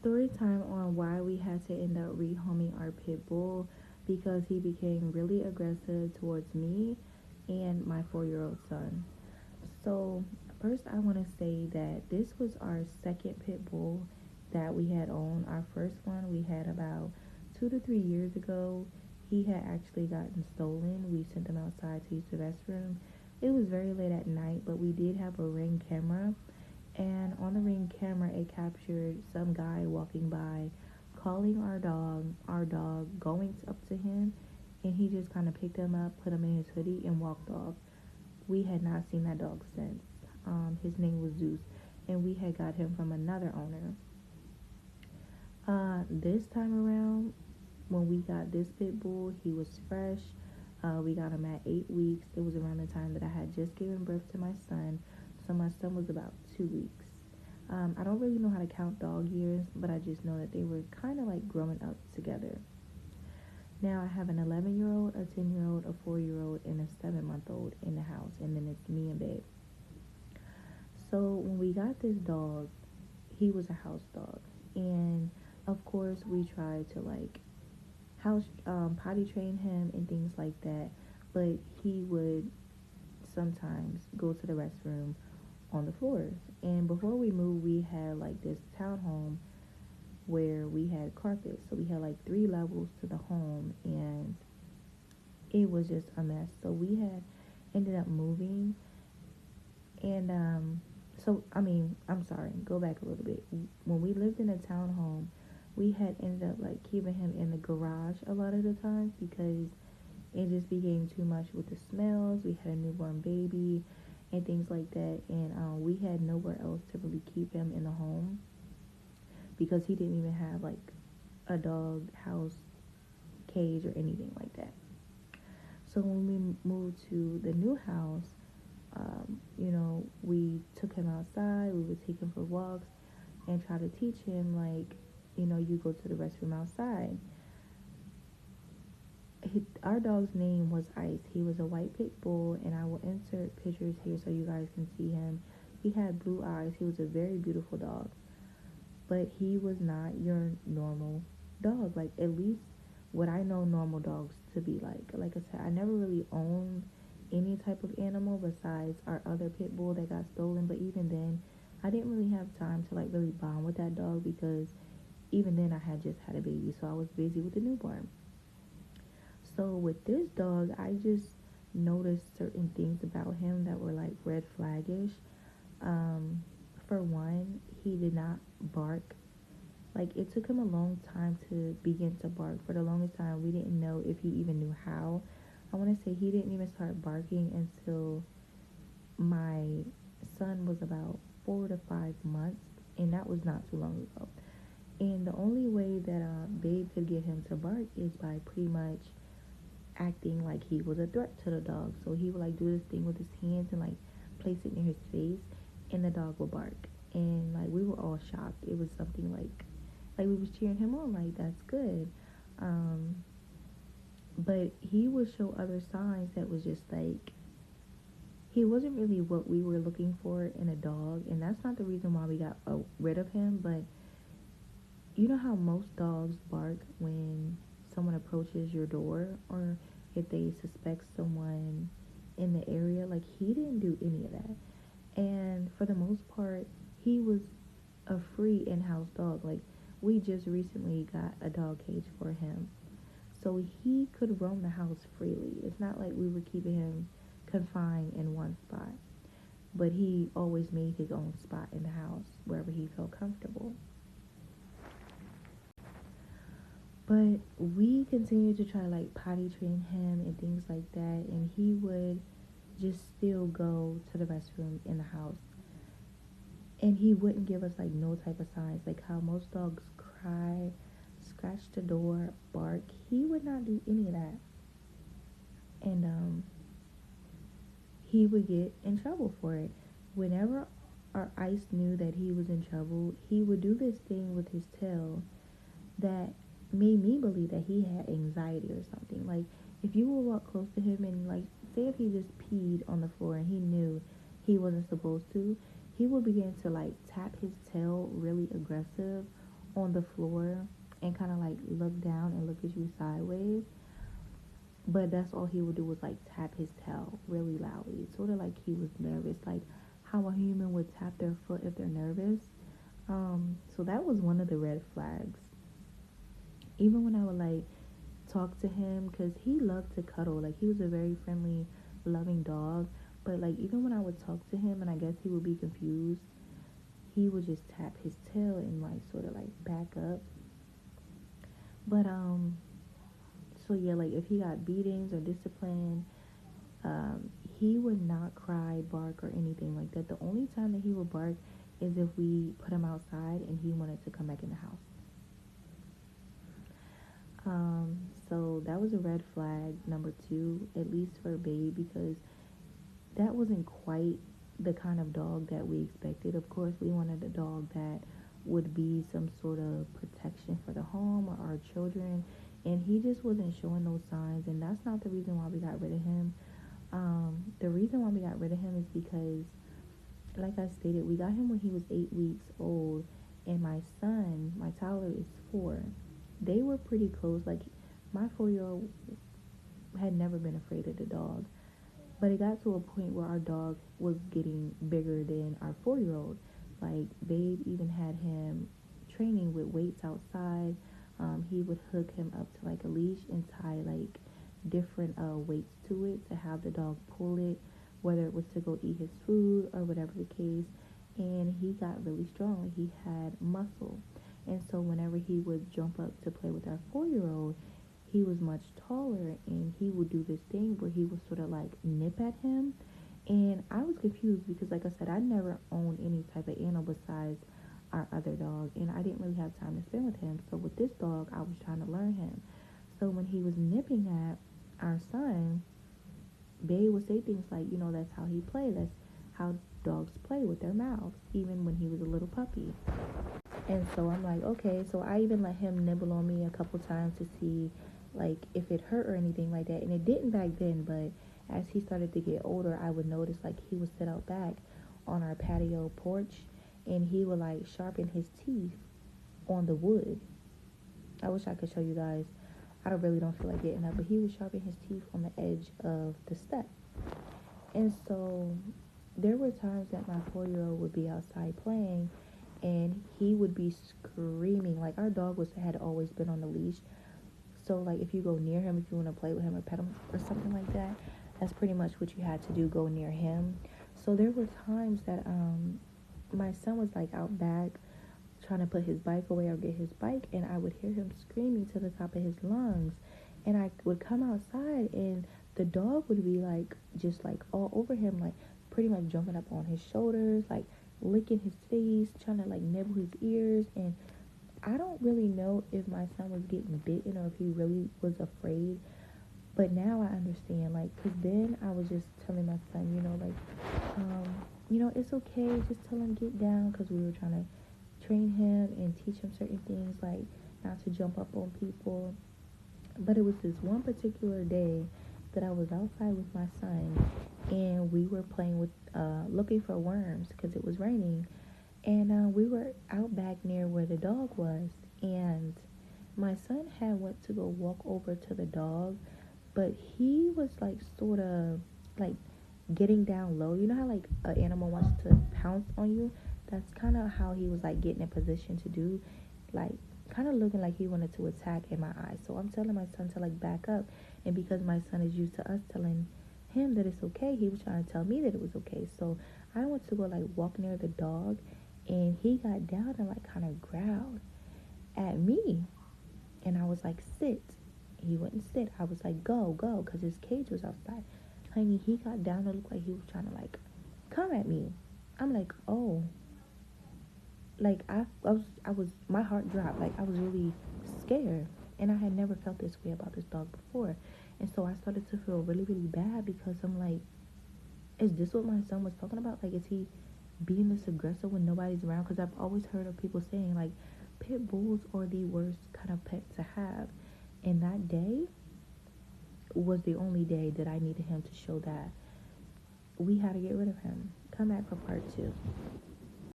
Story time on why we had to end up rehoming our pit bull, because he became really aggressive towards me and my 4-year-old son. So, first, I want to say that this was our second pit bull that we had owned. Our first one we had about 2 to 3 years ago. He had actually gotten stolen. We sent him outside to use the restroom. It was very late at night, but we did have a ring camera, and on the ring camera it captured some guy walking by, calling our dog going up to him, and he just kind of picked him up, put him in his hoodie, and walked off. We had not seen that dog since. His name was Zeus, and we had got him from another owner. This time around, when we got this pit bull, he was fresh. We got him at 8 weeks. It was around the time that I had just given birth to my son, so my son was about 2 weeks. I don't really know how to count dog years, but I just know that they were kind of like growing up together. Now I have an 11-year old, a 10-year old, a 4-year old, and a 7-month old in the house, and then it's me and babe. So when we got this dog, he was a house dog, and of course we tried to like house potty train him and things like that, but he would sometimes go to the restroom on the floors. And before we moved, we had like this townhome where we had carpet, so we had like 3 levels to the home, and it was just a mess. So we had ended up moving, and I'm sorry, go back a little bit. When we lived in a townhome, we had ended up like keeping him in the garage a lot of the times because it just became too much with the smells. We had a newborn baby and things like that, and we had nowhere else to really keep him in the home because he didn't even have like a dog house cage or anything like that. So when we moved to the new house, we took him outside. We would take him for walks and try to teach him like, you go to the restroom outside. Our dog's name was Ice. He was a white pit bull, and I will insert pictures here so you guys can see him. He had blue eyes. He was a very beautiful dog, but he was not your normal dog. Like, at least what I know normal dogs to be like. Like I said, I never really owned any type of animal besides our other pit bull that got stolen. But even then, I didn't really have time to like really bond with that dog because even then I had just had a baby, so I was busy with the newborn. So with this dog, I just noticed certain things about him that were like red flaggish. Um, for one, he did not bark. Like, it took him a long time to begin to bark. For the longest time, we didn't know if he even knew how. I want to say he didn't even start barking until my son was about 4 to 5 months, and that was not too long ago. And the only way that Babe could get him to bark is by pretty much acting like he was a threat to the dog. So he would like do this thing with his hands and like place it near his face, and the dog would bark. And like we were all shocked. It was something like we was cheering him on, like that's good. Um, but he would show other signs that was just like he wasn't really what we were looking for in a dog, and that's not the reason why we got rid of him. But you know how most dogs bark when someone approaches your door or if they suspect someone in the area? Like, he didn't do any of that. And for the most part, he was a free in-house dog. Like, we just recently got a dog cage for him. So he could roam the house freely. It's not like we were keeping him confined in one spot. But he always made his own spot in the house wherever he felt comfortable. But we continued to try to like potty train him and things like that, and he would just still go to the restroom in the house. And he wouldn't give us like no type of signs, like how most dogs cry, scratch the door, bark. He would not do any of that. And he would get in trouble for it. Whenever our Ice knew that he was in trouble, he would do this thing with his tail that made me believe that he had anxiety or something. Like, if you would walk close to him and like say if he just peed on the floor and he knew he wasn't supposed to, he would begin to like tap his tail really aggressive on the floor and kind of like look down and look at you sideways. But that's all he would do was like tap his tail really loudly, sort of like he was nervous, like how a human would tap their foot if they're nervous. So that was one of the red flags. Even when I would like talk to him, because he loved to cuddle, like he was a very friendly, loving dog. But like even when I would talk to him, and I guess he would be confused, he would just tap his tail and like sort of like back up. But so yeah, like if he got beatings or discipline, he would not cry, bark, or anything like that. The only time that he would bark is if we put him outside and he wanted to come back in the house. So that was a red flag number two, at least for Babe, because that wasn't quite the kind of dog that we expected. Of course, we wanted a dog that would be some sort of protection for the home or our children, and he just wasn't showing those signs. And that's not the reason why we got rid of him. The reason why we got rid of him is because, like I stated, we got him when he was 8 weeks old, and my son, my toddler, is 4. They were pretty close. Like my 4-year old had never been afraid of the dog. But it got to a point where our dog was getting bigger than our 4-year old. Like, Babe even had him training with weights outside. He would hook him up to like a leash and tie like different weights to it to have the dog pull it, whether it was to go eat his food or whatever the case. And he got really strong. He had muscle. And so whenever he would jump up to play with our 4-year old, he was much taller, and he would do this thing where he would sort of like nip at him. And I was confused because, like I said, I never owned any type of animal besides our other dog, and I didn't really have time to spend with him. So with this dog, I was trying to learn him. So when he was nipping at our son, Babe would say things like, that's how he play. That's how dogs play, with their mouths, even when he was a little puppy. And so I'm like, okay. So I even let him nibble on me a couple times to see, like, if it hurt or anything like that. And it didn't back then, but as he started to get older, I would notice, like, he would sit out back on our patio porch, and he would, like, sharpen his teeth on the wood. I wish I could show you guys. I really don't feel like getting up, but he would sharpen his teeth on the edge of the step. And so there were times that my 4-year old would be outside playing, and he would be screaming. Like, our dog had always been on the leash, so like if you go near him, if you want to play with him or pet him or something like that, that's pretty much what you had to do, go near him. So there were times that my son was like out back trying to put his bike away or get his bike, and I would hear him screaming to the top of his lungs. And I would come outside, and the dog would be like just like all over him, like pretty much jumping up on his shoulders, like licking his face, trying to like nibble his ears. And I don't really know if my son was getting bitten or if he really was afraid. But now I understand, like, because then I was just telling my son, it's okay, just tell him get down, because we were trying to train him and teach him certain things, like not to jump up on people. But it was this one particular day that I was outside with my son, and we were playing with, looking for worms because it was raining. And we were out back near where the dog was, and my son had went to go walk over to the dog, but he was like sort of like getting down low. You know how like an animal wants to pounce on you? That's kind of how he was like getting in position to do, like kind of looking like he wanted to attack in my eyes. So I'm telling my son to like back up, and because my son is used to us telling him that it's okay, he was trying to tell me that it was okay. So I went to go like walk near the dog, and he got down and like kind of growled at me, and I was like, sit. He wouldn't sit. I was like, go, go, because his cage was outside. Honey, he got down and looked like he was trying to like come at me. I'm like, oh, like I was my heart dropped. Like I was really scared, and I had never felt this way about this dog before. And so I started to feel really, really bad, because I'm like, is this what my son was talking about? Like, is he being this aggressive when nobody's around? Because I've always heard of people saying like pit bulls are the worst kind of pet to have, and that day was the only day that I needed him to show that we had to get rid of him. Come back for part 2.